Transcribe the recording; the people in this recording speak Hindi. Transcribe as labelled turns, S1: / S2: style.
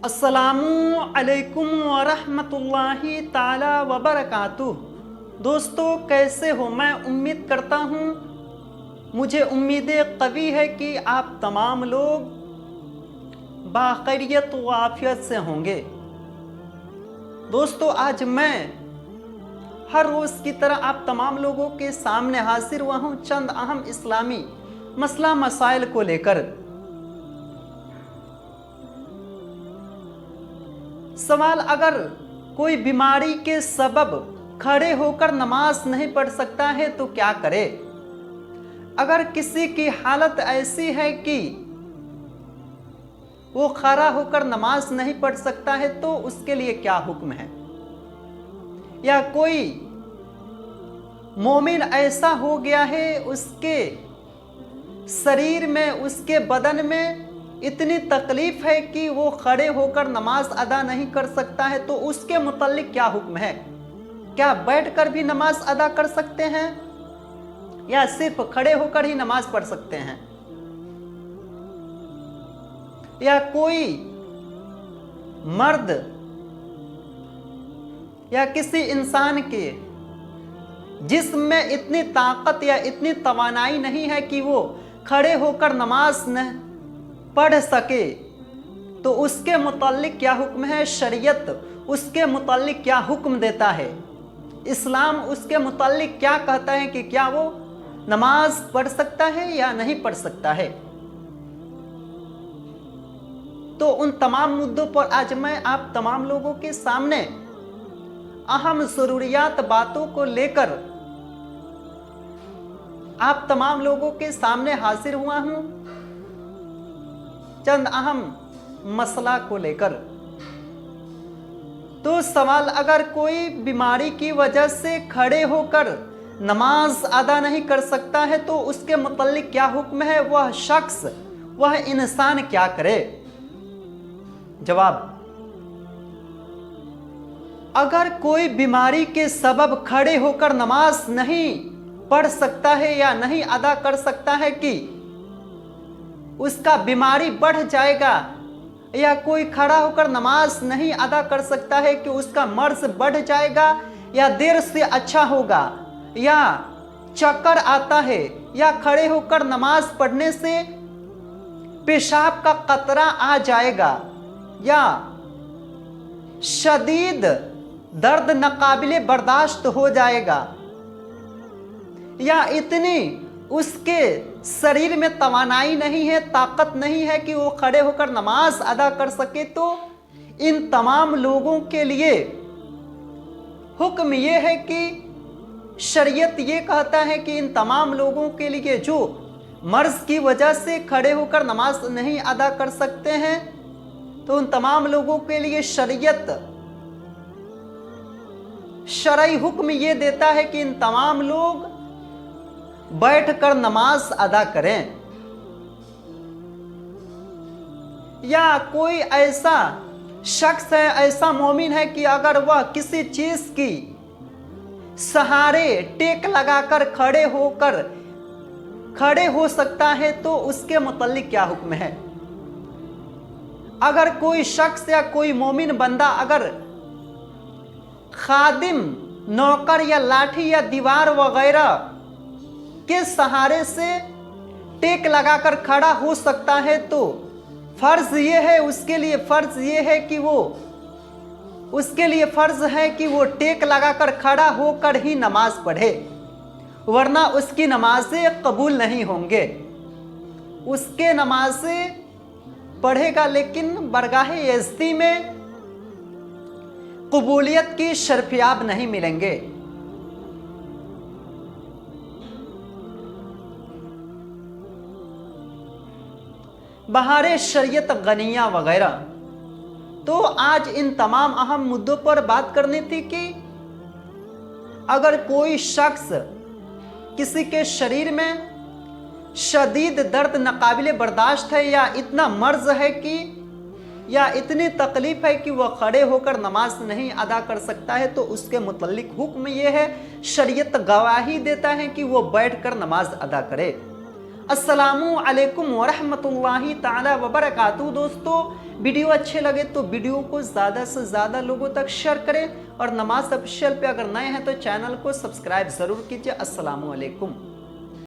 S1: अस्सलामु अलैकुम वरहमतुल्लाहि ताला वबरकातुह। दोस्तों, कैसे हो? मैं उम्मीद करता हूँ, मुझे उम्मीद कवी है कि आप तमाम लोग बाखैरियत व आफियत से होंगे। दोस्तों, आज मैं हर रोज़ की तरह आप तमाम लोगों के सामने हाजिर हुआ हूँ चंद अहम इस्लामी मसला मसाइल को लेकर। सवाल, अगर कोई बीमारी के सबब खड़े होकर नमाज नहीं पढ़ सकता है तो क्या करे? अगर किसी की हालत ऐसी है कि वो खड़ा होकर नमाज नहीं पढ़ सकता है तो उसके लिए क्या हुक्म है? या कोई मोमिन ऐसा हो गया है, उसके शरीर में, उसके बदन में इतनी तकलीफ है कि वो खड़े होकर नमाज अदा नहीं कर सकता है, तो उसके मुतल्लिक क्या हुक्म है? क्या बैठकर भी नमाज अदा कर सकते हैं या सिर्फ खड़े होकर ही नमाज पढ़ सकते हैं? या कोई मर्द या किसी इंसान के जिस्म में इतनी ताकत या इतनी तवानाई नहीं है कि वो खड़े होकर नमाज न पढ़ सके, तो उसके मुताल्लिक क्या हुक्म है? शरीयत उसके मुताल्लिक क्या हुक्म देता है? इस्लाम उसके मुताल्लिक क्या कहता है कि क्या वो नमाज पढ़ सकता है या नहीं पढ़ सकता है? तो उन तमाम मुद्दों पर आज मैं आप तमाम लोगों के सामने अहम ज़रूरियात बातों को लेकर आप तमाम लोगों के सामने हाजिर हुआ हूं चंद अहम मसला को लेकर। तो सवाल, अगर कोई बीमारी की वजह से खड़े होकर नमाज अदा नहीं कर सकता है तो उसके मुतल्लिक क्या हुक्म है? वह शख्स, वह इंसान क्या करे? जवाब, अगर कोई बीमारी के सबब खड़े होकर नमाज नहीं पढ़ सकता है या नहीं अदा कर सकता है कि उसका बीमारी बढ़ जाएगा, या कोई खड़ा होकर नमाज नहीं अदा कर सकता है कि उसका मर्ज बढ़ जाएगा या देर से अच्छा होगा, या चक्कर आता है, या खड़े होकर नमाज पढ़ने से पेशाब का कतरा आ जाएगा, या शदीद दर्द नाकाबिले बर्दाश्त हो जाएगा, या इतनी उसके शरीर में तवानाई नहीं है, ताकत नहीं है कि वो खड़े होकर नमाज अदा कर सके, तो इन तमाम लोगों के लिए हुक्म ये है कि शरीयत ये कहता है कि इन तमाम लोगों के लिए जो मर्ज की वजह से खड़े होकर नमाज नहीं अदा कर सकते हैं, तो उन तमाम लोगों के लिए शरीयत शरई हुक्म ये देता है कि इन तमाम लोग बैठकर नमाज अदा करें। या कोई ऐसा शख्स है, ऐसा मोमिन है कि अगर वह किसी चीज की सहारे टेक लगाकर खड़े हो सकता है तो उसके मुतल्लिक क्या हुक्म है? अगर कोई शख्स या कोई मोमिन बंदा अगर खादिम, नौकर या लाठी या दीवार वगैरह के सहारे से टेक लगाकर खड़ा हो सकता है, तो फर्ज ये है, उसके लिए फर्ज ये है कि वो टेक लगाकर खड़ा होकर ही नमाज पढ़े, वरना उसकी नमाजें कबूल नहीं होंगे। उसके नमाजें पढ़ेगा लेकिन बरगाह यज़दी में कबूलियत की शर्फियाब नहीं मिलेंगे। बहारे शरीयत गनिया वगैरह। तो आज इन तमाम अहम मुद्दों पर बात करनी थी कि अगर कोई शख्स, किसी के शरीर में शदीद दर्द नाकाबिले बर्दाश्त है, या इतना मर्ज है कि, या इतनी तकलीफ है कि वह खड़े होकर नमाज नहीं अदा कर सकता है, तो उसके मुतल्लिक हुक्म यह है, शरीयत गवाही देता है कि वो बैठकर नमाज अदा करे। अस्सलामु अलैकुम वरहमतुल्लाहि ताला वबरकातुहू। दोस्तों, वीडियो अच्छे लगे तो वीडियो को ज़्यादा से ज़्यादा लोगों तक शेयर करें और नमाज ऑफिशियल पे अगर नए हैं तो चैनल को सब्सक्राइब ज़रूर कीजिए। अस्सलामु अलैकुम।